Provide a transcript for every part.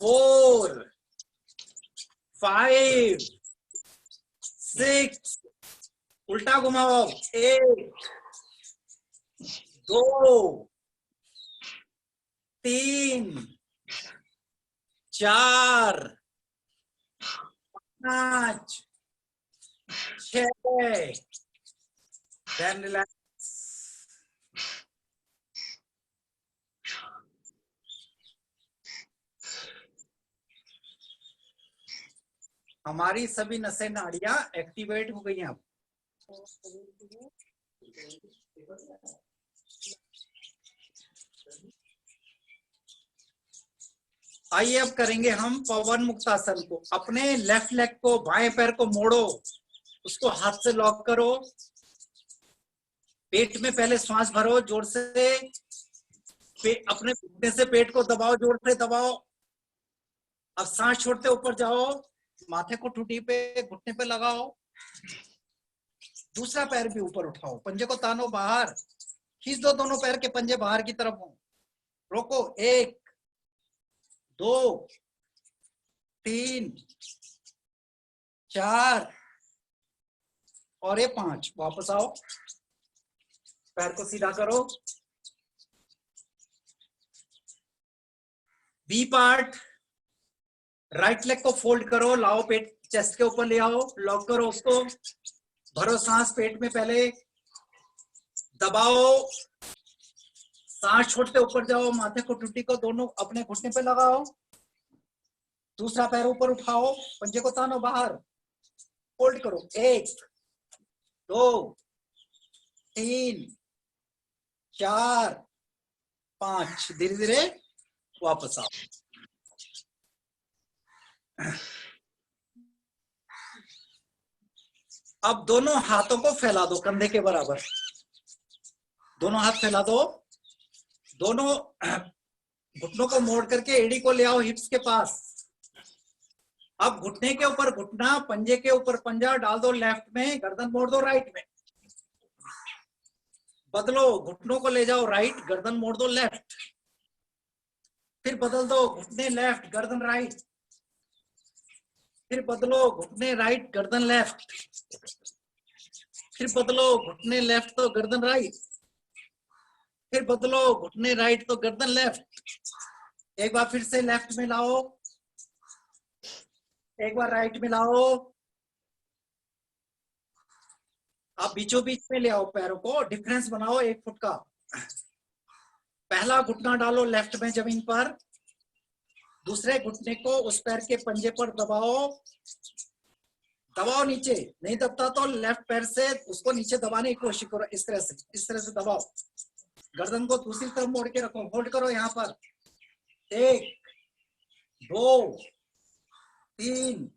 4 5 6, उल्टा घुमाओ, 1 2 3 4 5 6, then relax. हमारी सभी नसें नाड़ियां एक्टिवेट हो गई हैं अब। आइए अब करेंगे हम पवन मुक्तासन को। अपने लेफ्ट लेग को, बाएं पैर को मोड़ो, उसको हाथ से लॉक करो, पेट में पहले सांस भरो जोर से, अपने घुटने से पेट को दबाओ, जोर से दबाओ। अब सांस छोड़ते ऊपर जाओ, माथे को ठुटी पे, घुटने पे लगाओ, दूसरा पैर भी ऊपर उठाओ, पंजे को तानो बाहर, खींच दो दोनों पैर के पंजे बाहर की तरफ हो, रोको, 1 2 3 4 और ये 5, वापस आओ, पैर को सीधा करो। बी पार्ट, राइट लेग को फोल्ड करो, लाओ पेट चेस्ट के ऊपर ले आओ, लॉक करो उसको, भरो सांस पेट में, पहले दबाओ, सांस छोड़ते ऊपर जाओ, माथे को टुटी को दोनों अपने घुटने पे लगाओ, दूसरा पैर ऊपर उठाओ, पंजे को तानो बाहर, फोल्ड करो, 1 2 3 4 5, धीरे धीरे वापस आओ। अब दोनों हाथों को फैला दो कंधे के बराबर, दोनों हाथ फैला दो, दोनों घुटनों को मोड़ करके एड़ी को ले आओ हिप्स के पास। अब घुटने के ऊपर घुटना, पंजे के ऊपर पंजा डाल दो लेफ्ट में, गर्दन मोड़ दो राइट में, बदलो, घुटनों को ले जाओ राइट, गर्दन मोड़ दो लेफ्ट, फिर बदल दो, घुटने लेफ्ट, गर्दन राइट, फिर बदलो, घुटने राइट, गर्दन लेफ्ट, फिर बदलो, घुटने लेफ्ट तो गर्दन राइट, फिर बदलो, घुटने राइट तो गर्दन लेफ्ट। एक बार फिर से लेफ्ट में लाओ, एक बार राइट में लाओ। आप बीचों बीच में ले आओ पैरों को, डिफरेंस बनाओ 1 फुट का। पहला घुटना डालो लेफ्ट में जमीन पर, दूसरे घुटने को उस पैर के पंजे पर दबाओ, दबाओ नीचे, नहीं दबता तो लेफ्ट पैर से उसको नीचे दबाने की कोशिश करो, इस तरह से दबाओ, गर्दन को दूसरी तरफ मोड़ के रखो, होल्ड करो यहाँ पर, 1 2 3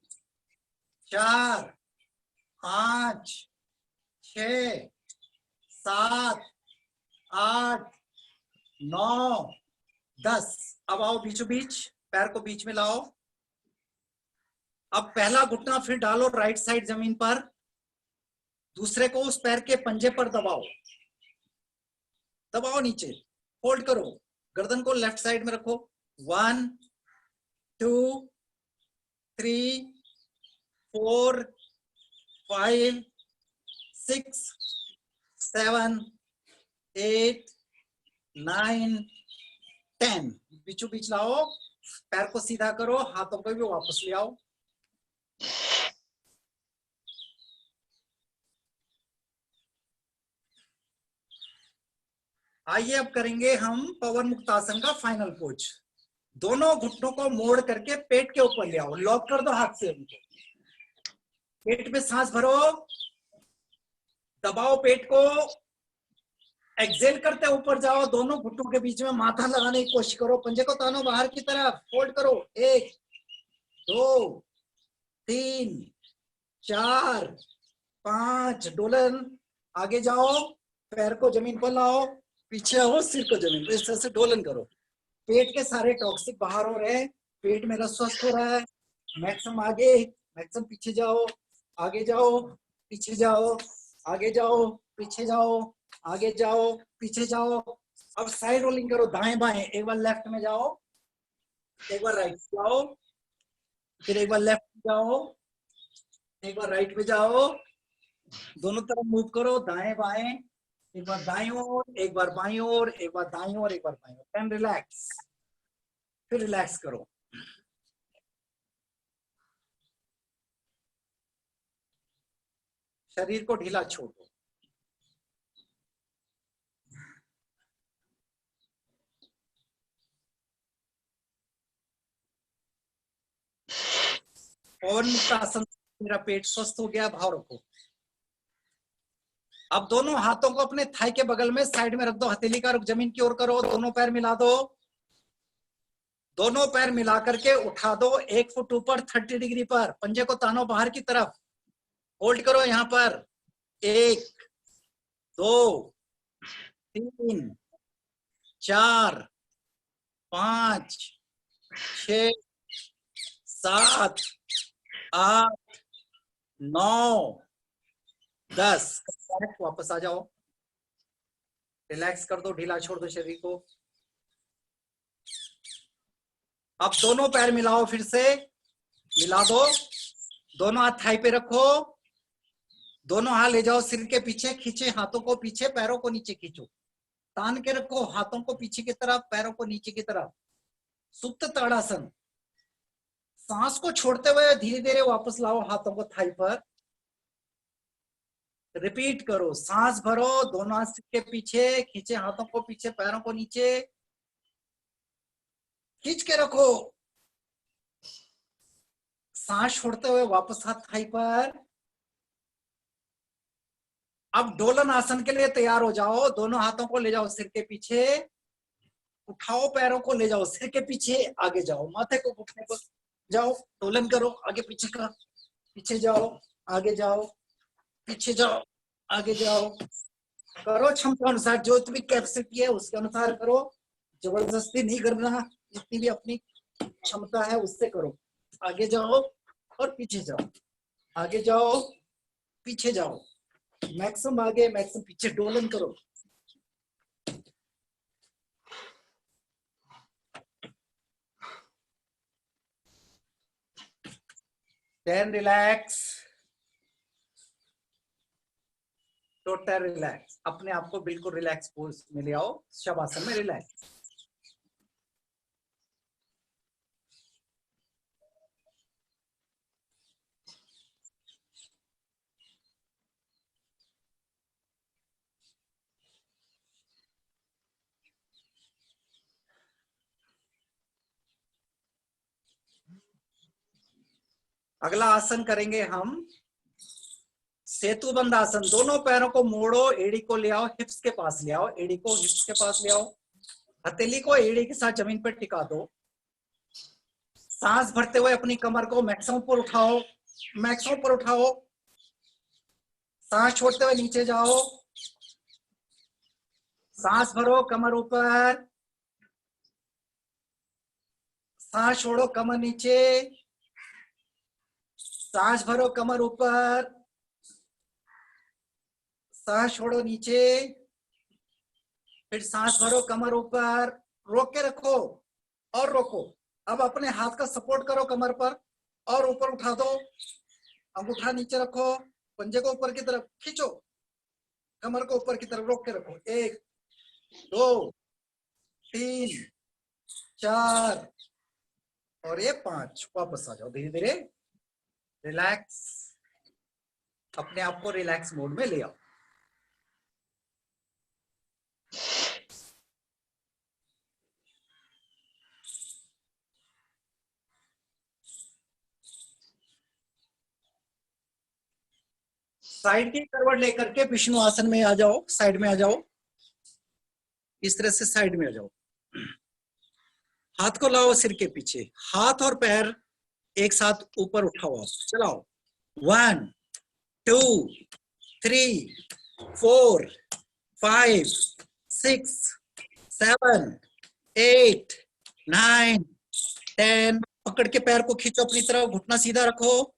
4 5 6 7 8 9 10। अब आओ बीचों बीच, पैर को बीच में लाओ। अब पहला घुटना फिर डालो राइट साइड जमीन पर, दूसरे को उस पैर के पंजे पर दबाओ, दबाओ नीचे, होल्ड करो, गर्दन को लेफ्ट साइड में रखो, 1 2 3 4 5 6 7 8 9 10। बीचों बीच लाओ, पैर को सीधा करो, हाथों को भी वापस ले आओ। आइए अब करेंगे हम पवन मुक्तासन का फाइनल पोज। दोनों घुटनों को मोड़ करके पेट के ऊपर ले आओ, लॉक कर दो हाथ से उनको, पेट में सांस भरो, दबाओ पेट को, एक्सेल करते ऊपर जाओ, दोनों घुटनों के बीच में माथा लगाने की कोशिश करो, पंजे को तानो बाहर की तरफ, फोल्ड करो, 1 2 3 4 5, डोलन, आगे जाओ, पैर को जमीन पर लाओ, पीछे आओ, सिर को जमीन पर, इस तरह से डोलन करो। पेट के सारे टॉक्सिक बाहर हो रहे हैं, पेट में रस स्वस्थ हो रहा है। मैक्सिमम आगे, मैक्सिमम पीछे जाओ, आगे जाओ, पीछे जाओ, आगे जाओ, पीछे जाओ, आगे जाओ, पीछे जाओ। अब साइड रोलिंग करो, दाएं बाएं, एक बार लेफ्ट में जाओ, एक बार राइट जाओ, फिर एक बार लेफ्ट जाओ, एक बार राइट में जाओ, दोनों तरफ मूव करो, दाएं बाएं, एक बार दाईं ओर, एक बार बाईं ओर, एक बार दाईं ओर, एक बार बाईं ओर। एंड रिलैक्स, फिर रिलैक्स करो। शरीर को ढीला छोड़ दो। पवन मुक्त आसन, मेरा पेट स्वस्थ हो गया, भाव रखो। अब दोनों हाथों को अपने थाई के बगल में साइड में रख दो, हथेली का रुख जमीन की ओर करो, दोनों पैर मिला दो, दोनों पैर मिला करके उठा दो 1 फुट ऊपर 30 डिग्री पर, पंजे को तानो बाहर की तरफ, होल्ड करो यहां पर। 1 2 3 4 5 6 7 8 9 10। वापस आ जाओ, रिलैक्स कर दो, ढीला छोड़ दो शरीर को। अब दोनों पैर मिलाओ, फिर से मिला दो, दोनों हाथ थाई पे रखो, दोनों हाथ ले जाओ सिर के पीछे, खींचे हाथों को पीछे, पैरों को नीचे खींचो, तान के रखो हाथों को पीछे की तरफ, पैरों को नीचे की तरफ, सुप्त ताड़ासन। सांस को छोड़ते हुए धीरे धीरे वापस लाओ हाथों को थाई पर, रिपीट करो, सांस भरो, दोनों हाथ सिर के पीछे, खींचे हाथों को पीछे, पैरों को नीचे, खींच के रखो, सांस छोड़ते हुए वापस हाथ थाई पर। अब डोलन आसन के लिए तैयार हो जाओ, दोनों हाथों को ले जाओ सिर के पीछे, उठाओ पैरों को ले जाओ सिर के पीछे, आगे जाओ, माथे को घुटने को जाओ, डोलन करो, आगे पीछे का, पीछे जाओ, आगे जाओ, पीछे जाओ, आगे जाओ, करो क्षमता अनुसार, जो तुम्हारी कैपेसिटी है उसके अनुसार करो, जबरदस्ती नहीं करना, जितनी भी अपनी क्षमता है उससे करो। आगे जाओ और पीछे जाओ, आगे जाओ पीछे जाओ, मैक्सिमम आगे मैक्सिमम पीछे, डोलन करो। देन रिलैक्स, टोटल रिलैक्स, अपने आप को बिल्कुल रिलैक्स पोज में ले आओ, शवासन में रिलैक्स। अगला आसन करेंगे हम सेतुबंद आसन। दोनों पैरों को मोड़ो, एड़ी को ले आओ हिप्स के पास ले आओ, एड़ी को हिप्स के पास ले आओ, हथेली को एड़ी के साथ जमीन पर टिका दो, सांस भरते हुए अपनी कमर को मैक्सिमम पर उठाओ, मैक्सिमम पर उठाओ, सांस छोड़ते हुए नीचे जाओ, सांस भरो कमर ऊपर, सांस छोड़ो कमर नीचे, सांस भरो कमर ऊपर, सांस छोड़ो नीचे, फिर सांस भरो कमर ऊपर, रोक के रखो और रोको। अब अपने हाथ का सपोर्ट करो कमर पर और ऊपर उठा दो, अंगूठा नीचे रखो, पंजे को ऊपर की तरफ खींचो, कमर को ऊपर की तरफ रोक के रखो। 1 2 3 4 और ये 5। वापस आ जाओ धीरे धीरे, रिलैक्स, अपने आप को रिलैक्स मोड में ले आओ। साइड की करवट लेकर के विष्णु आसन में आ जाओ, साइड में आ जाओ, इस तरह से साइड में आ जाओ, हाथ को लाओ सिर के पीछे, हाथ और पैर एक साथ ऊपर उठाओ, आप चलाओ। 1 2 3 4 5 6 7 8 9 10। पकड़ के पैर को खींचो अपनी तरफ, घुटना सीधा रखो,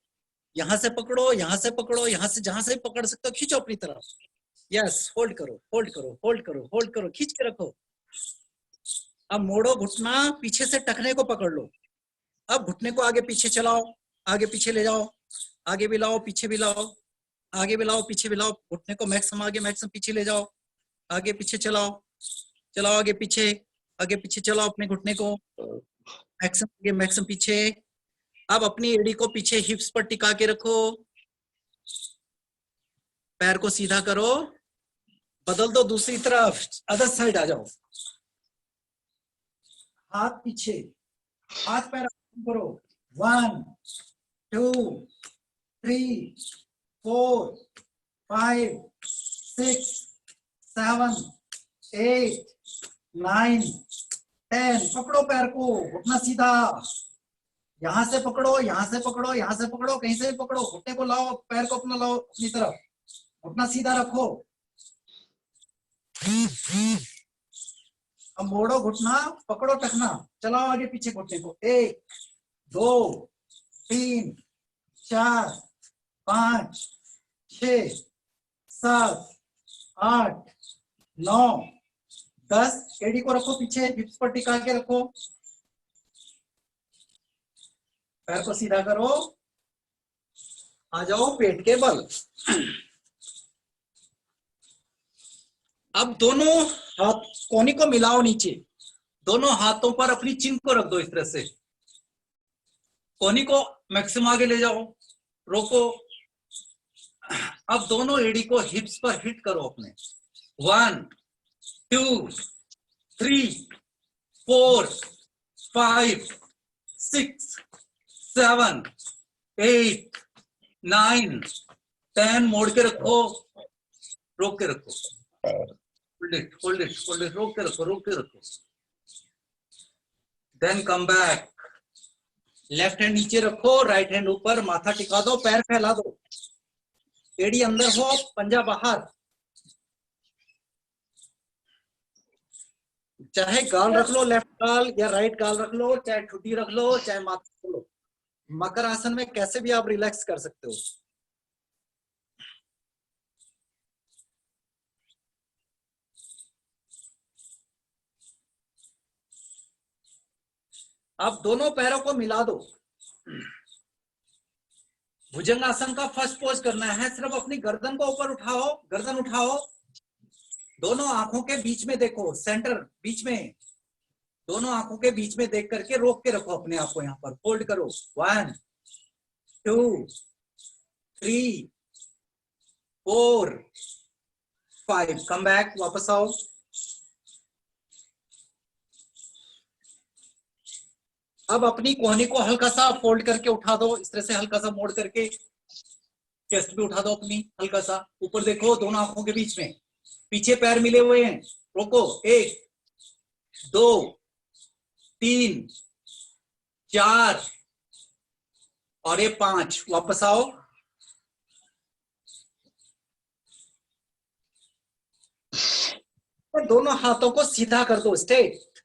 यहां से पकड़ो, यहां से पकड़ो, यहां से जहां से पकड़ सकते हो खींचो अपनी तरफ। यस, होल्ड करो, होल्ड करो, होल्ड करो, होल्ड करो, खींच के रखो। अब मोड़ो घुटना, पीछे से टखने को पकड़ लो। अब घुटने को आगे पीछे चलाओ, आगे पीछे ले जाओ, आगे भी लाओ पीछे भी लाओ, आगे भी लाओ पीछे भी लाओ। घुटने को मैक्सिमम आगे मैक्सिमम पीछे ले जाओ, आगे पीछे चलाओ, चलाओ आगे पीछे चलाओ अपने घुटने को मैक्सिमम आगे मैक्सिमम पीछे। अब अपनी एड़ी को पीछे हिप्स पर टिका के रखो, पैर को सीधा करो, बदल दो दूसरी तरफ, अदर साइड आ जाओ, हाथ पीछे, हाथ पैर करो। 1 2 3 4 5 6 7 8 9 10। पकड़ो पैर को, घुटना सीधा, यहां से पकड़ो, यहां से पकड़ो, यहां से पकड़ो, कहीं से भी पकड़ो, घुटने को लाओ, पैर को अपना लाओ अपनी तरफ, घुटना सीधा रखो। अब मोड़ो घुटना, पकड़ो टखना, चलाओ आगे पीछे घुटने को। 1 2 3 4 5 6 7 8 9 10। एड़ी को रखो पीछे, हिप्स पर टिका के रखो, पैर को सीधा करो, आ जाओ पेट के बल। अब दोनों हाथ कोहनी को मिलाओ नीचे, दोनों हाथों पर अपनी चिन को रख दो इस तरह से, कोहनी को मैक्सिमम आगे ले जाओ, रोको। अब दोनों एड़ी को हिप्स पर हिट करो अपने। 1 2 3 4 5 6 7 8 9 10। मोड़ के रखो, रोक के रखो, hold it hold it hold it, रोक के रखो। Then come back, left hand नीचे रखो, राइट हैंड ऊपर, माथा टिका दो, पैर फैला दो, एड़ी अंदर हो, पंजा बाहर। चाहे गाल रख लो, लेफ्ट गाल या राइट गाल रख लो, चाहे ठुड्डी रख लो, चाहे माथा रख लो। मकर आसन में कैसे भी आप रिलैक्स कर सकते हो। अब दोनों पैरों को मिला दो। भुजंगासन का फर्स्ट पोज करना है, सिर्फ अपनी गर्दन को ऊपर उठाओ, गर्दन उठाओ, दोनों आंखों के बीच में देखो, सेंटर बीच में, दोनों आंखों के बीच में देख करके रोक के रखो अपने आप को, यहां पर होल्ड करो। 1 2 3 4 5। कम बैक, वापस आओ। अब अपनी कोहनी को हल्का सा फोल्ड करके उठा दो, इस तरह से हल्का सा मोड़ करके, चेस्ट भी उठा दो अपनी, हल्का सा ऊपर देखो, दोनों आंखों के बीच में, पीछे पैर मिले हुए हैं, रोको। 1 2 3 4 और ये 5। वापस आओ। दोनों हाथों को सीधा कर दो, स्ट्रेट,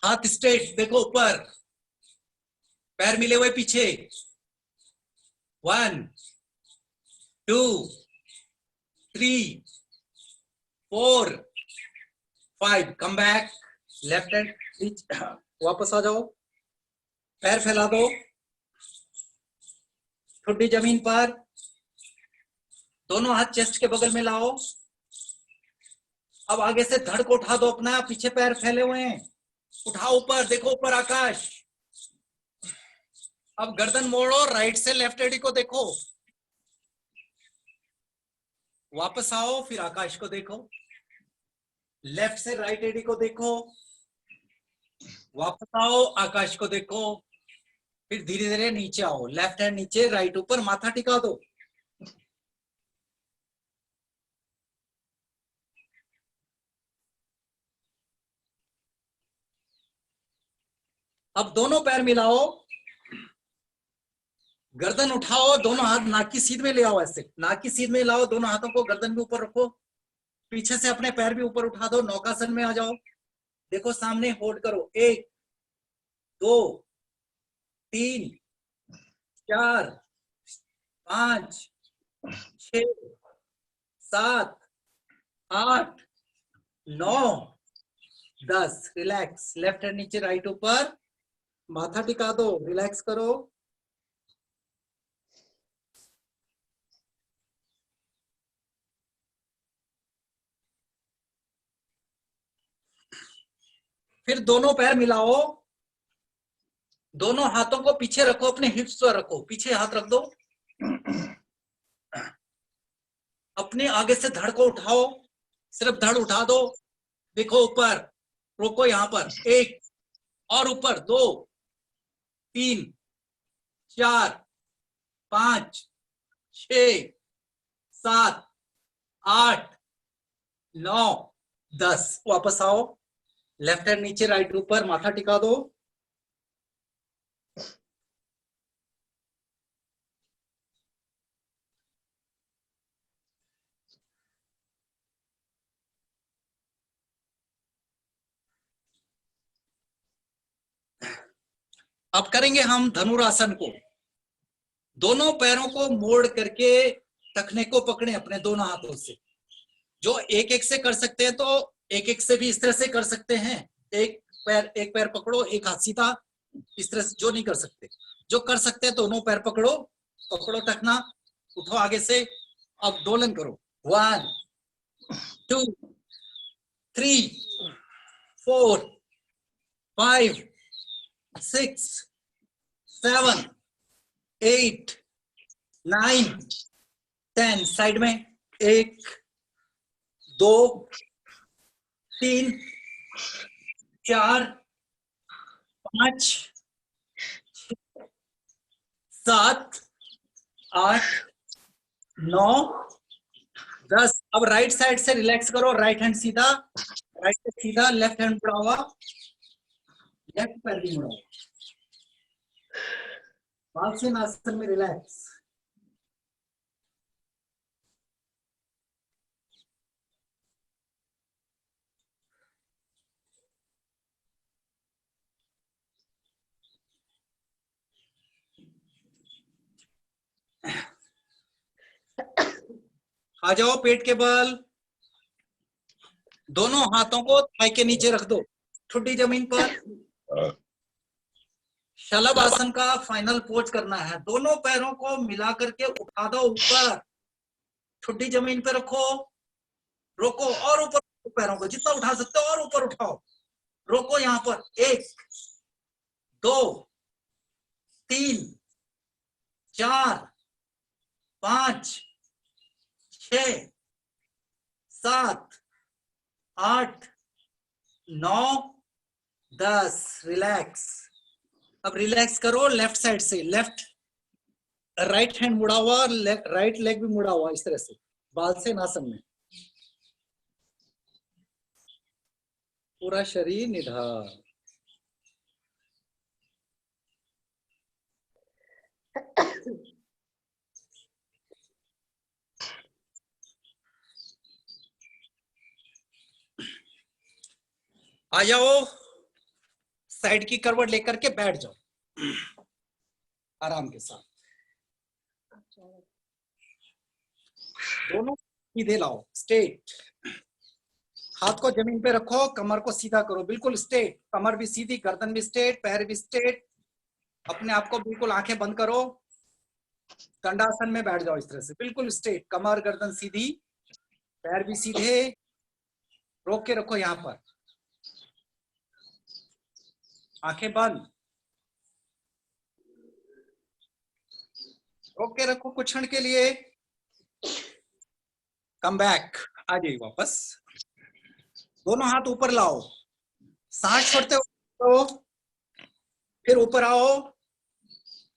हाथ स्ट्रेट, देखो ऊपर, पैर मिले हुए पीछे। 1 2 3 4 5। कम बैक, लेफ्ट हैंड, वापस आ जाओ, पैर फैला दो, ठुड्डी जमीन पर, दोनों हाथ चेस्ट के बगल में लाओ। अब आगे से धड़ को उठा दो अपना, पीछे पैर फैले हुए हैं, उठाओ ऊपर, देखो ऊपर आकाश। अब गर्दन मोड़ो, राइट से लेफ्ट एड़ी को देखो, वापस आओ, फिर आकाश को देखो, लेफ्ट से राइट एड़ी को देखो, वापस आओ, आकाश को देखो, फिर धीरे धीरे नीचे आओ, लेफ्ट हैंड नीचे, राइट ऊपर, माथा टिका दो। अब दोनों पैर मिलाओ, गर्दन उठाओ, दोनों हाथ नाक की सीध में ले आओ, ऐसे नाक की सीध में लाओ, दोनों हाथों को गर्दन के ऊपर रखो, पीछे से अपने पैर भी ऊपर उठा दो, नौकासन में आ जाओ, देखो सामने, होल्ड करो। 1 2 3 4 5 6 7 8 9 10 रिलैक्स, लेफ्ट हैंड नीचे राइट ऊपर, माथा टिका दो, रिलैक्स करो। फिर दोनों पैर मिलाओ, दोनों हाथों को पीछे रखो, अपने हिप्स पर रखो, पीछे हाथ रख दो, अपने आगे से धड़ को उठाओ, सिर्फ धड़ उठा दो, देखो ऊपर, रोको यहां पर, 1 और ऊपर, 2 3 4 5 6 7 8 9 10, वापस आओ, लेफ्ट हैंड नीचे राइट ऊपर, माथा टिका दो। अब करेंगे हम धनुरासन को, दोनों पैरों को मोड़ करके टखने को पकड़े अपने दोनों हाथों से, जो एक एक से कर सकते हैं तो एक एक से भी इस तरह से कर सकते हैं, एक पैर पकड़ो, एक हाथ सीधा, इस तरह से, जो नहीं कर सकते, जो कर सकते हैं दोनों पैर पकड़ो, पकड़ो टखना, उठो आगे से, अब दोलन करो, 1 2 3 4 5 6 7 8 9 10, साइड में, 1 2 3 4 5 7 8 9 10। अब राइट साइड से रिलैक्स करो, राइट हैंड सीधा, राइट से सीधा, लेफ्ट हैंड मुड़ा हुआ, लेफ्ट पैर भी मुड़ा हुआ, बालसेन आसन में रिलैक्स। आ जाओ पेट के बल, दोनों हाथों को थाई के नीचे रख दो, ठुड्डी जमीन पर। शलभ आसन का फाइनल पोज करना है, दोनों पैरों को मिला करके उठा दो ऊपर, ठुड्डी जमीन पे रखो, रोको और ऊपर, पैरों को जितना उठा सकते हो और ऊपर उठाओ, रोको यहां पर, 1 2 3 4 5 6 7 8 9 10, रिलैक्स। अब रिलैक्स करो लेफ्ट साइड से, लेफ्ट राइट हैंड मुड़ा हुआ, राइट लेग भी मुड़ा हुआ, इस तरह से बालसेन आसन में, पूरा शरीर निधार। आ जाओ, साइड की करवट लेकर के बैठ जाओ आराम के साथ, दोनों सीधे लाओ, स्ट्रेट, हाथ को जमीन पे रखो, कमर को सीधा करो, बिल्कुल स्ट्रेट, कमर भी सीधी, गर्दन भी स्ट्रेट, पैर भी स्ट्रेट, अपने आप को बिल्कुल आंखें बंद करो, दंडासन में बैठ जाओ इस तरह से, बिल्कुल स्ट्रेट, कमर गर्दन सीधी, पैर भी सीधे, रोक के रखो यहां पर, आंखें बंद, रोक के रखो कुछ क्षण के लिए, कम बैक, आ जाइए वापस, दोनों हाथ ऊपर लाओ, सांस छोड़ते हो, फिर ऊपर आओ,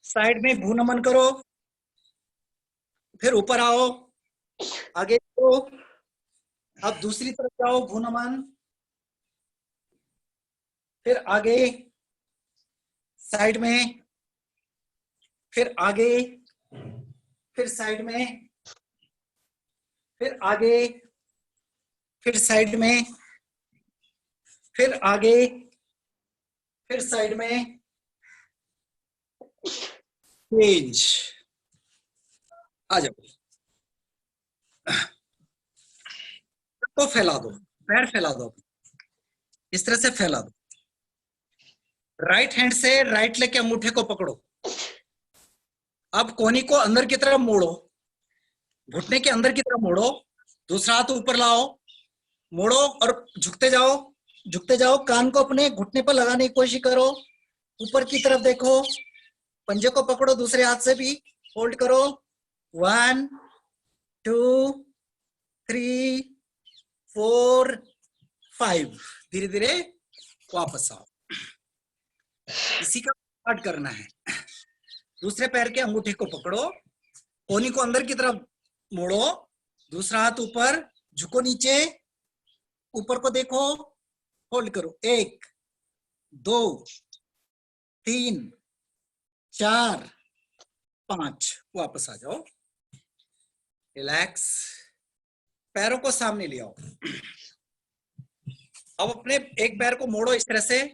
साइड में भू नमन करो, फिर ऊपर आओ, आगे तो अब दूसरी तरफ जाओ, भू नमन, फिर आगे, साइड में, फिर आगे, फिर साइड में, फिर आगे, फिर साइड में, फिर आगे, फिर साइड में, चेंज, आ जाओ, तो फैला दो, पैर फैला दो, इस तरह से फैला दो। राइट हैंड से राइट लेग के अंगूठे को पकड़ो। अब कोहनी को अंदर की तरफ मोड़ो, घुटने के अंदर की तरफ मोड़ो, दूसरा हाथ ऊपर लाओ, मोड़ो और झुकते जाओ, झुकते जाओ। कान को अपने घुटने पर लगाने की कोशिश करो, ऊपर की तरफ देखो, पंजे को पकड़ो, दूसरे हाथ से भी होल्ड करो। 1 2 3 4 5। धीरे धीरे वापस आओ। इसी का स्टार्ट करना है। दूसरे पैर के अंगूठे को पकड़ो, कोहनी को अंदर की तरफ मोड़ो, दूसरा हाथ ऊपर, झुको नीचे, ऊपर को देखो, होल्ड करो। 1 2 3 4 5। वापस आ जाओ, रिलैक्स। पैरों को सामने ले आओ। अब अपने एक पैर को मोड़ो इस तरह से,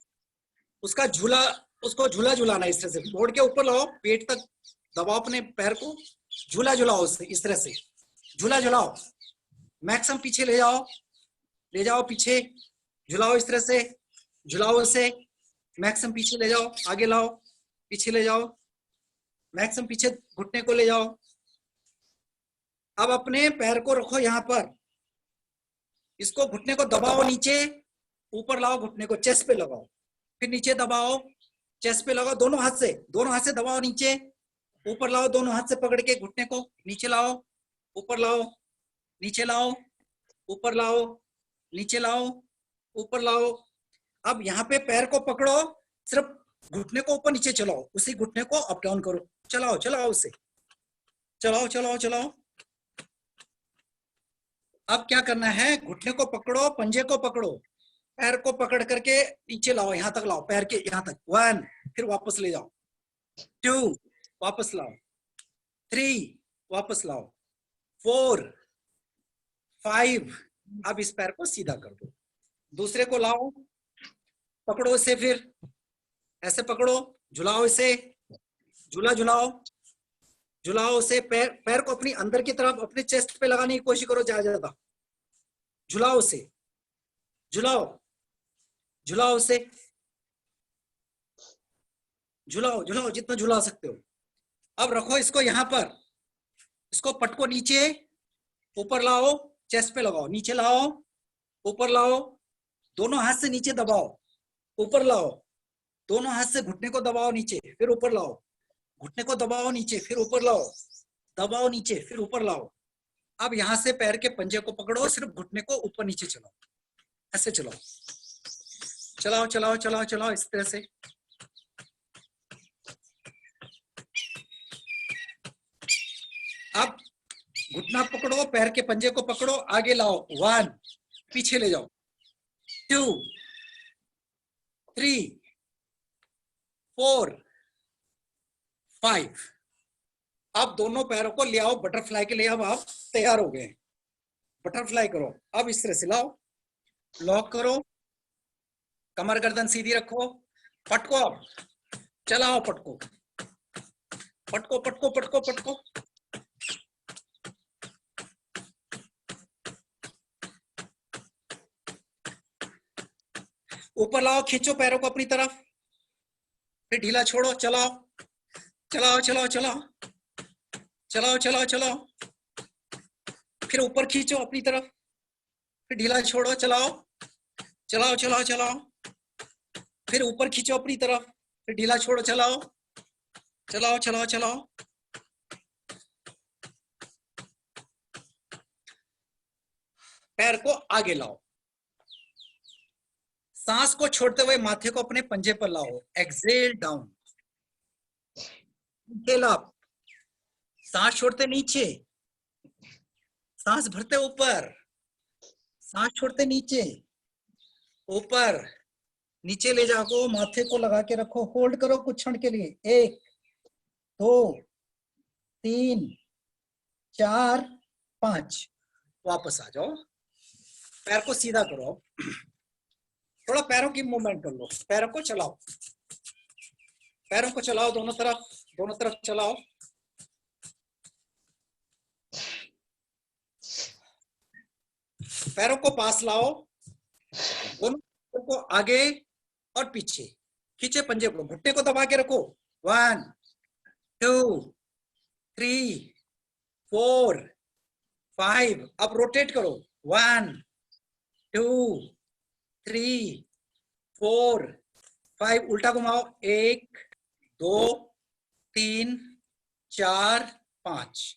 उसका झूला, उसको झूला झुलाना इस तरह से, मोड़ के ऊपर लाओ, पेट तक दबाओ अपने पैर को, झूला झुलाओ उससे, इस तरह से झूला झुलाओ। मैक्सिमम पीछे ले जाओ, ले जाओ पीछे, झुलाओ इस तरह से, झुलाओ उसे, मैक्सिमम पीछे ले जाओ, आगे लाओ, पीछे ले जाओ, मैक्सिमम पीछे घुटने को ले जाओ। अब अपने पैर को रखो यहाँ पर, इसको घुटने को दबाओ नीचे, ऊपर लाओ, घुटने को चेस्ट पे लगाओ, फिर नीचे दबाओ, चेस्ट पे लगाओ, दोनों हाथ से दबाओ नीचे, ऊपर लाओ, दोनों हाथ से पकड़ के घुटने को नीचे लाओ, ऊपर लाओ, नीचे लाओ, ऊपर लाओ, नीचे लाओ, ऊपर लाओ। अब यहाँ पे पैर को पकड़ो, सिर्फ घुटने को ऊपर नीचे चलाओ, उसी घुटने को अप डाउन करो, चलाओ चलाओ उसे, चलाओ चलाओ चलाओ। अब क्या करना है, घुटने को पकड़ो, पंजे को पकड़ो, पैर को पकड़ करके नीचे लाओ, यहां तक लाओ, पैर के यहां तक। 1, फिर वापस ले जाओ, 2, वापस लाओ, 3, वापस लाओ, 4, 5। अब इस पैर को सीधा कर दो, दूसरे को लाओ, पकड़ो इसे, फिर ऐसे पकड़ो, झुलाओ इसे, झूला झुलाओ, झुलाओ उसे, पैर को अपनी अंदर की तरफ अपने चेस्ट पे लगाने की कोशिश करो, ज्यादा झुलाओ उसे, झुलाओ, झुलाओ उसे, झुलाओ झुलाओ जितना झुला सकते हो। अब रखो इसको यहाँ पर, इसको पटको नीचे, ऊपर लाओ, चेस्ट पे लगाओ, नीचे लाओ, ऊपर लाओ, दोनों हाथ से नीचे दबाओ, ऊपर लाओ, दोनों हाथ से घुटने को दबाओ नीचे, फिर ऊपर लाओ, घुटने को दबाओ नीचे, फिर ऊपर लाओ, दबाओ नीचे, फिर ऊपर लाओ। अब यहां से पैर के पंजे को पकड़ो, सिर्फ घुटने को ऊपर नीचे चलाओ, ऐसे चलाओ, चलाओ चलाओ चलाओ चलाओ, इस तरह से। अब घुटना पकड़ो, पैर के पंजे को पकड़ो, आगे लाओ, 1, पीछे ले जाओ, 2, 3, 4, 5। अब दोनों पैरों को ले आओ बटरफ्लाई के लिए, अब आप तैयार हो गए, बटरफ्लाई करो। अब इस तरह से लाओ, लॉक करो, कमर गर्दन सीधी रखो, पटको, अब चलाओ, पटको पटको पटको पटको पटको। ऊपर लाओ, खींचो पैरों को अपनी तरफ, फिर ढीला छोड़ो, चलाओ चलाओ चलाओ चलाओ चलाओ चलाओ चलाओ, फिर ऊपर खींचो अपनी तरफ, फिर ढीला छोड़ो, चलाओ चलाओ चलाओ चलाओ, फिर ऊपर खींचो अपनी तरफ, फिर ढीला छोड़ो, चलाओ चलाओ चलाओ चलाओ। पैर को आगे लाओ, सांस को छोड़ते हुए माथे को अपने पंजे पर लाओ, एक्सेल डाउन, इनहेल अप, सांस छोड़ते नीचे, सांस भरते ऊपर, सांस छोड़ते नीचे, ऊपर, नीचे ले जाओ, माथे को लगा के रखो, होल्ड करो कुछ क्षण के लिए, 1 2 3 4 5। वापस आ जाओ, पैर को सीधा करो, थोड़ा पैरों की मूवमेंट कर लो, पैरों को चलाओ, पैरों को चलाओ, दोनों तरफ चलाओ। पैरों को पास लाओ, दोनों को आगे और पीछे खींचे, पंजे को, घुटने को दबा के रखो। 1 2 3 4 5। अब रोटेट करो। 1 2 3 4 5। उल्टा घुमाओ। 1 2 3 4 5।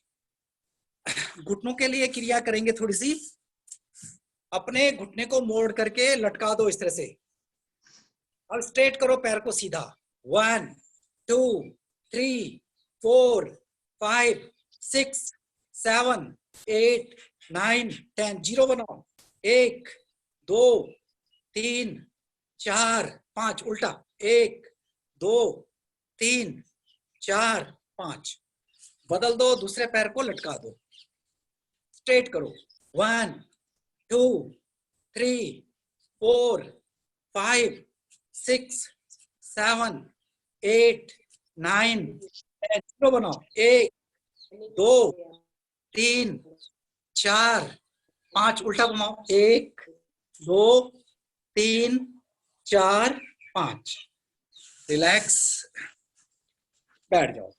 घुटनों के लिए क्रिया करेंगे थोड़ी सी। अपने घुटने को मोड़ करके लटका दो इस तरह से। अब स्ट्रेट करो पैर को सीधा। 1 2 3 4 5 6 7 8 9 10। जीरो बनाओ। 1 2 3 4 5। उल्टा। 1 2 3 4 5। बदल दो, दूसरे पैर को लटका दो। स्ट्रेट करो। 1 2 3 4 5 6 7 8 9 10। जीरो बनाओ। 1 2 3 4 5। उल्टा घुमाओ। 1 2 3 4 5। रिलैक्स, बैठ जाओ।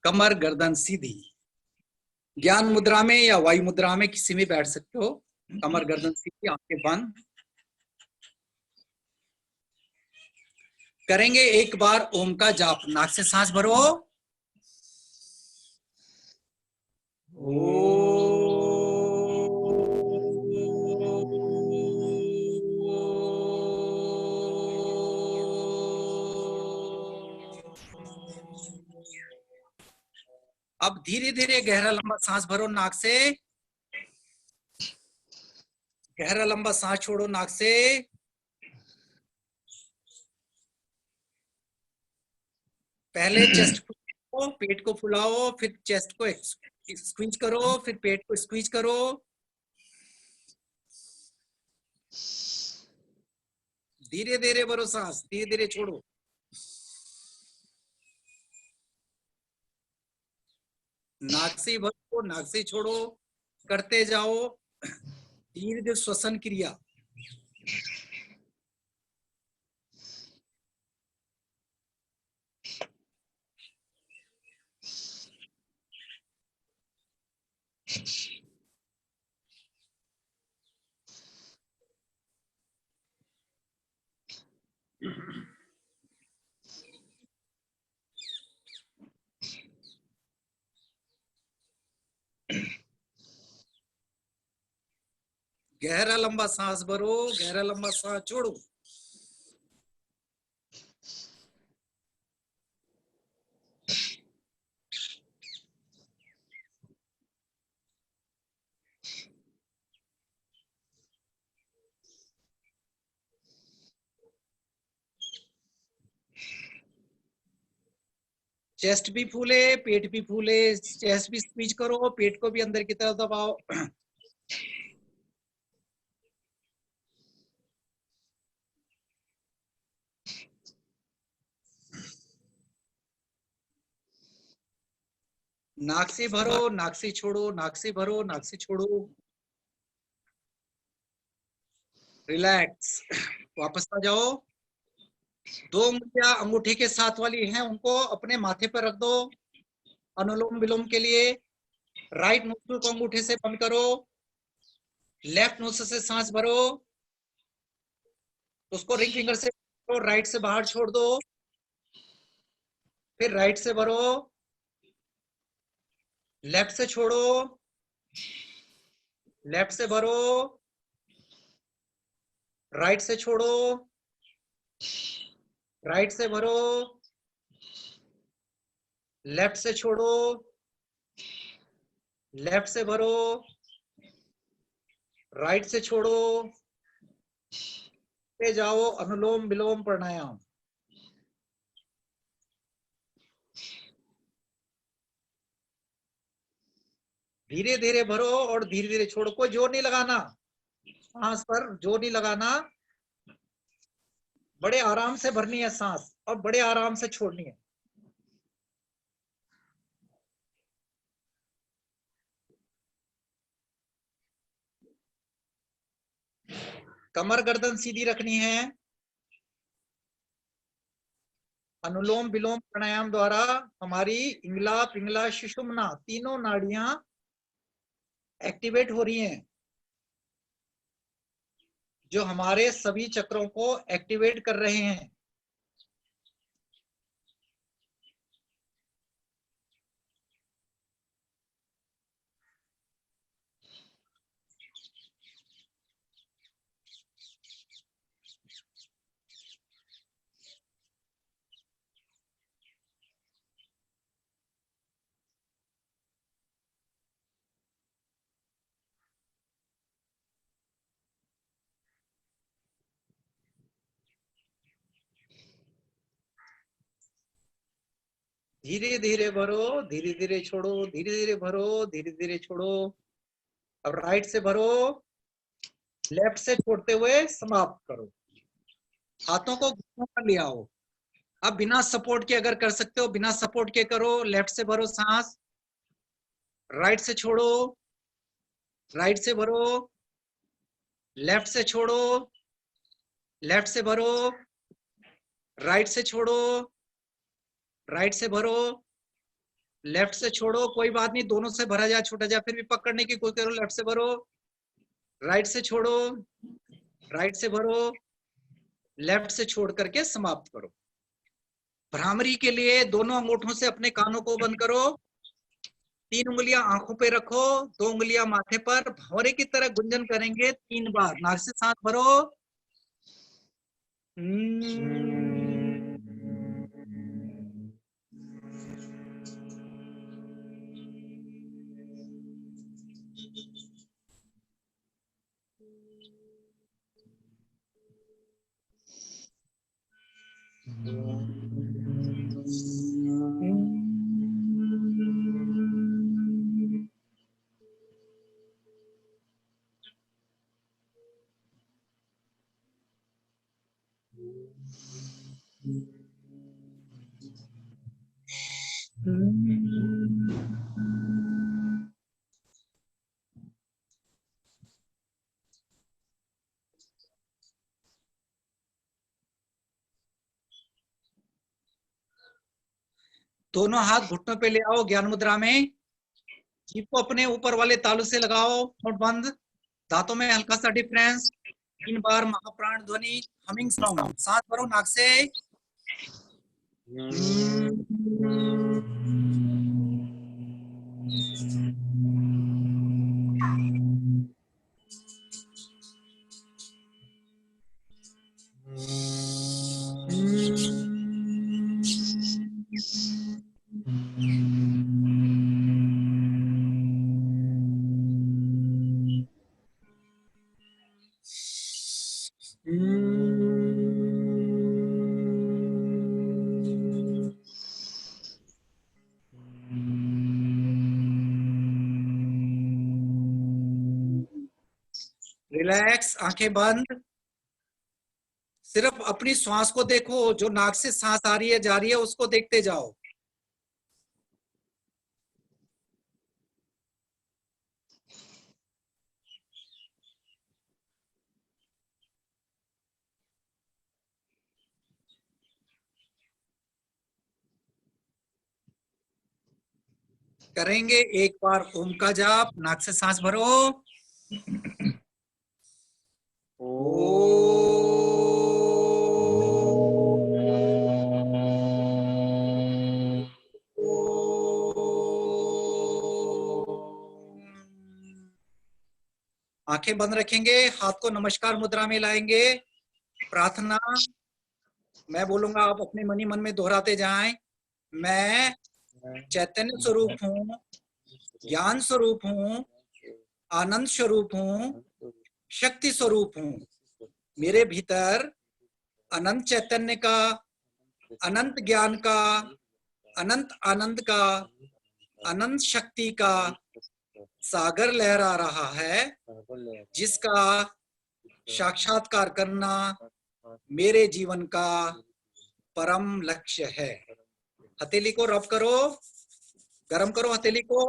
कमर गर्दन सीधी। ज्ञान मुद्रा में या वायु मुद्रा में किसी में बैठ सकते हो। कमर गर्दन सीधी, आंखें बंद। करेंगे एक बार ओम का जाप। नाक से सांस भरो। अब धीरे धीरे गहरा लंबा सांस भरो नाक से। गहरा लंबा सांस छोड़ो नाक से। पहले चेस्ट को, पेट को फुलाओ, फिर चेस्ट को स्क्वीज करो, फिर पेट को स्क्वीज करो। धीरे धीरे भरो सांस, धीरे धीरे छोड़ो। नाक से भरो, नाक से छोड़ो, करते जाओ दीर्घ श्वसन क्रिया। गहरा लंबा सांस भरो, गहरा लंबा सांस छोड़ो। चेस्ट भी फूले, पेट भी फूले। चेस्ट भी स्क्वीज करो, पेट को भी अंदर की तरफ दबाओ। नाक से भरो, नाक से छोड़ो, नाक से भरो, नाक से छोड़ो। रिलैक्स, वापस आ जाओ। दो उंगलियां अंगूठे के साथ वाली हैं, उनको अपने माथे पर रख दो। अनुलोम विलोम के लिए राइट नोस्ट्रिल को अंगूठे से बंद करो। लेफ्ट नोस्ट्रिल से सांस भरो, उसको रिंग फिंगर से राइट से बाहर छोड़ दो। फिर राइट से भरो, लेफ्ट से छोड़ो, लेफ्ट से भरो, राइट से छोड़ो, राइट से भरो, लेफ्ट से छोड़ो, लेफ्ट से भरो, राइट से छोड़ो। पे जाओ अनुलोम विलोम प्राणायाम। धीरे धीरे भरो और धीरे धीरे छोड़ो। कोई जोर नहीं लगाना, सांस पर जोर नहीं लगाना। बड़े आराम से भरनी है सांस और बड़े आराम से छोड़नी है। कमर गर्दन सीधी रखनी है। अनुलोम विलोम प्राणायाम द्वारा हमारी इंगला पिंगला सुषुम्ना तीनों नाड़ियां एक्टिवेट हो रही हैं, जो हमारे सभी चक्रों को एक्टिवेट कर रहे हैं। धीरे धीरे भरो, धीरे धीरे छोड़ो, धीरे धीरे भरो, धीरे धीरे छोड़ो। अब राइट से भरो, लेफ्ट से छोड़ते हुए समाप्त करो। हाथों को घुटनों पर ले आओ। अब बिना सपोर्ट के अगर कर सकते हो, बिना सपोर्ट के करो। लेफ्ट से भरो सांस, राइट से छोड़ो, राइट से भरो, लेफ्ट से छोड़ो, लेफ्ट से भरो, राइट से छोड़ो, राइट से भरो, लेफ्ट से छोड़ो। कोई बात नहीं, दोनों से भरा जाए छोटा जाए, फिर भी पकड़ने की कोशिश करो। लेफ्ट से भरो, राइट से छोड़ो, राइट से भरो, लेफ्ट से छोड़ करके समाप्त करो। भ्रामरी के लिए दोनों अंगूठों से अपने कानों को बंद करो। 3 उंगलियां आंखों पे रखो, 2 उंगलियां माथे पर। भंवरे की तरह गुंजन करेंगे 3 बार। नाक से सांस भरो, दोनों हाथ घुटनों पे ले आओ ज्ञान मुद्रा में। जीभ को अपने ऊपर वाले तालू से लगाओ, होंठ बंद। दांतों में हल्का सा डिफरेंस। 3 बार महाप्राण ध्वनि, हमिंग साउंड। सांस भरो नाक से, रिलैक्स, आंखें बंद। सिर्फ अपनी श्वास को देखो, जो नाक से सांस आ रही है जा रही है उसको देखते जाओ। करेंगे एक बार ओम का जाप। नाक से सांस भरो, आंखें बंद रखेंगे, हाथ को नमस्कार मुद्रा में लाएंगे। प्रार्थना मैं बोलूंगा, आप अपने मनी मन में दोहराते जाएं। मैं चैतन्य स्वरूप हूँ, ज्ञान स्वरूप हूँ, आनंद स्वरूप हूँ, शक्ति स्वरूप हूँ। मेरे भीतर अनंत चैतन्य का, अनंत ज्ञान का, अनंत आनंद का, अनंत शक्ति का सागर लहरा रहा है, जिसका साक्षात्कार करना मेरे जीवन का परम लक्ष्य है। हथेली को रब करो, गरम करो हथेली को।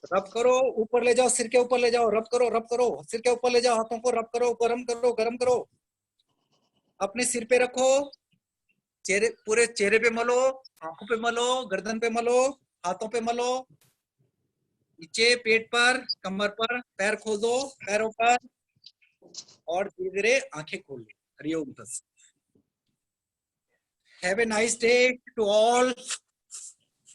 रब करो, ऊपर ले जाओ, सिर के ऊपर ले जाओ, रब करो, सिर के ऊपर ले जाओ, हाथों को रब करो, गरम करो, अपने सिर पे रखो, चेहरे, पूरे चेहरे पे मलो, आंखों पे मलो, गर्दन पे मलो, हाथों पे मलो, नीचे पेट पर, कमर पर, पैर खोलो, पैरों पर, और धीरे धीरे आंखें खोलो। हरिओम तत्सत। Have a nice day to all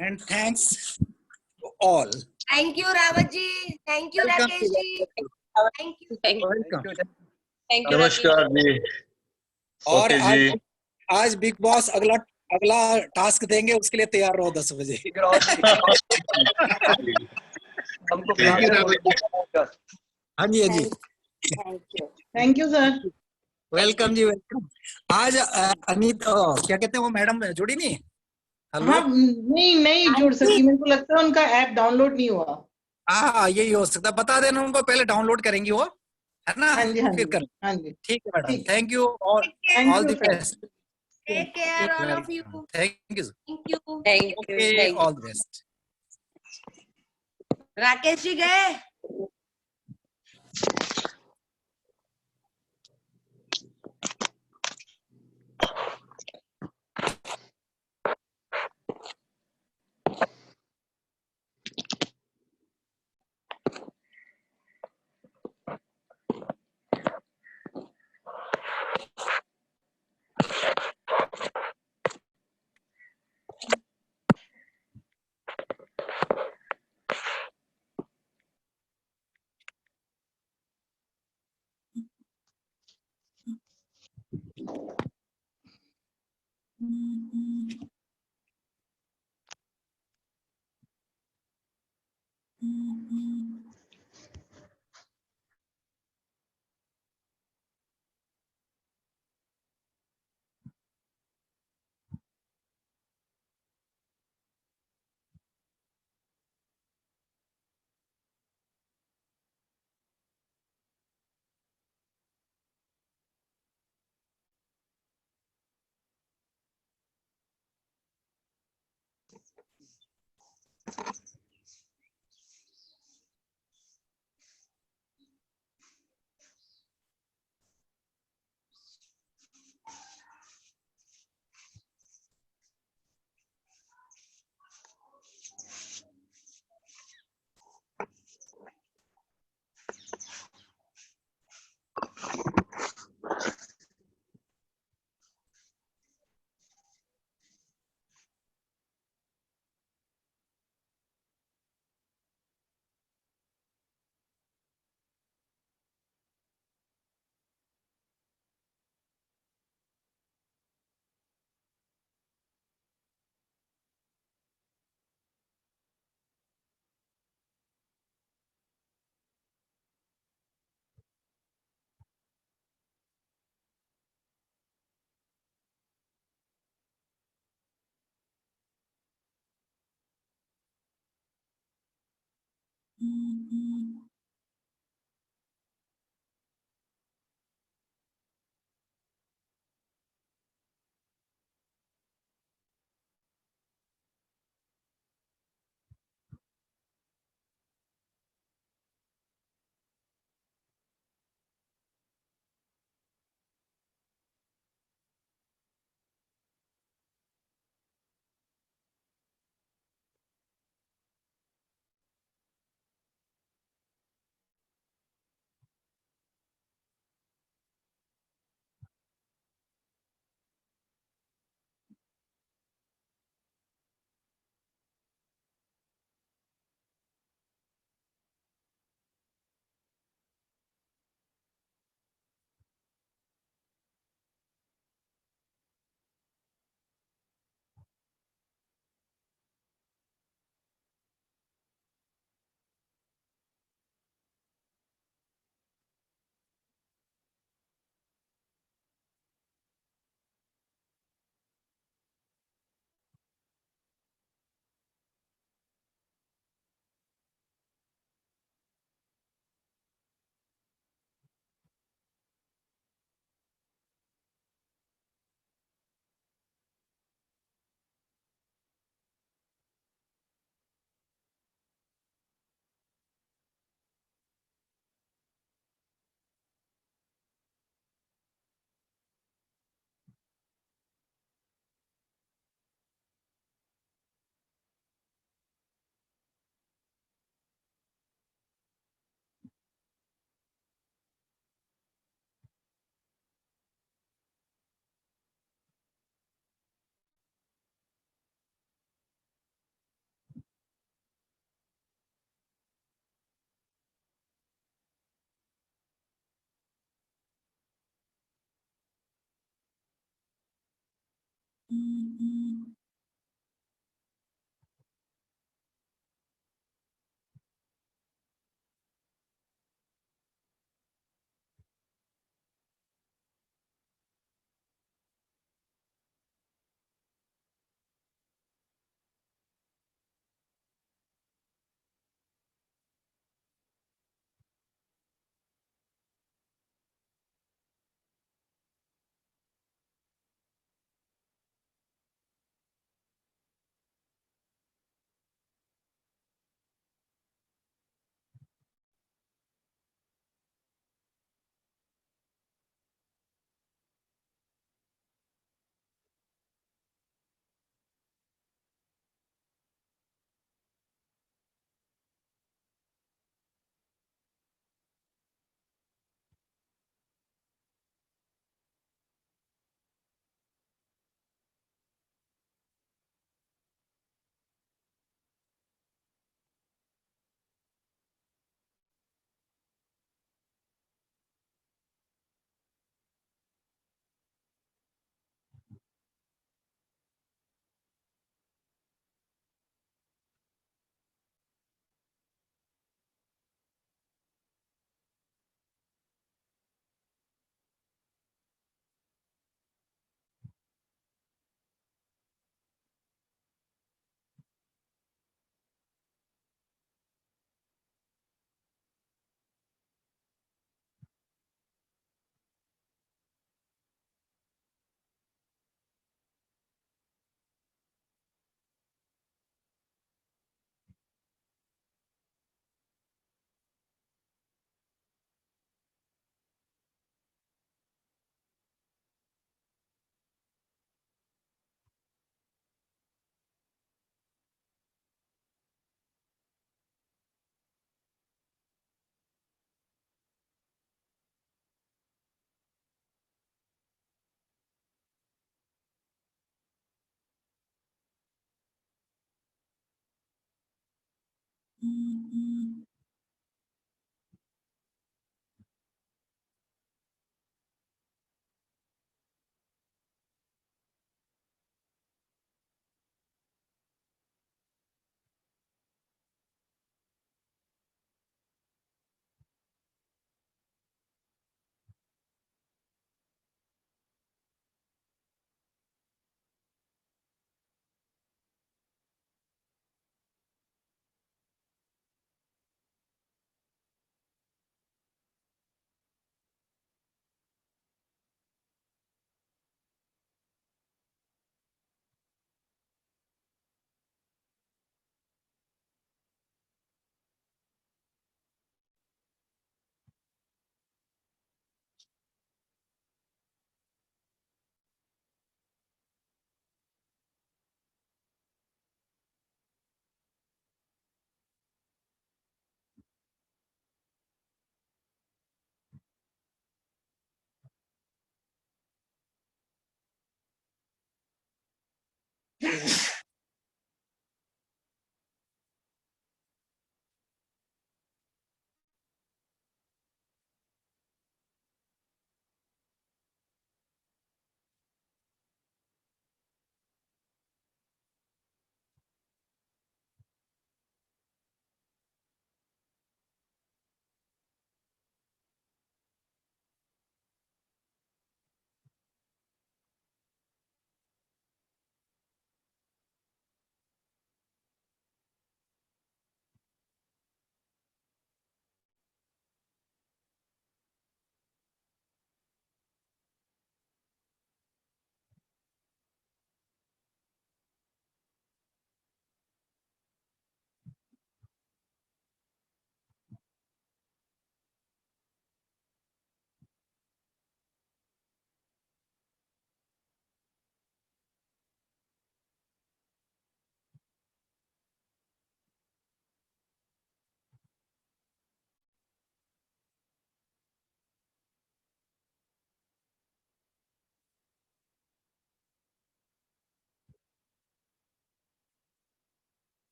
and thanks to all. Thank you Rawat ji, thank you welcome Rakesh ji, thank you. Welcome. Thank you नमस्कार जी। और ओके जी। आज बिग बॉस अगला अगला टास्क देंगे, उसके लिए तैयार रहो 10 बजे। हमको Thank you, हाँ जी, हाँ जी, थैंक यू सर। वेलकम जी, वेलकम। आज अनीत क्या कहते हैं वो मैडम जुड़ी नहीं? हेलो। हाँ नहीं जुड़ सकी, मेरे को लगता है उनका ऐप डाउनलोड नहीं हुआ। हाँ, यही हो सकता है, बता देना उनको, पहले डाउनलोड करेंगी वो, है ना? हाँ जी हाँ फिर जी कर। हाँ जी। ठीक है मैडम, ठीक। थैंक यू और thank all you the sir. Best. Take care all of you. Thank you, thank you, okay, all the best. Rakesh ji गए?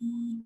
Thank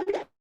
you.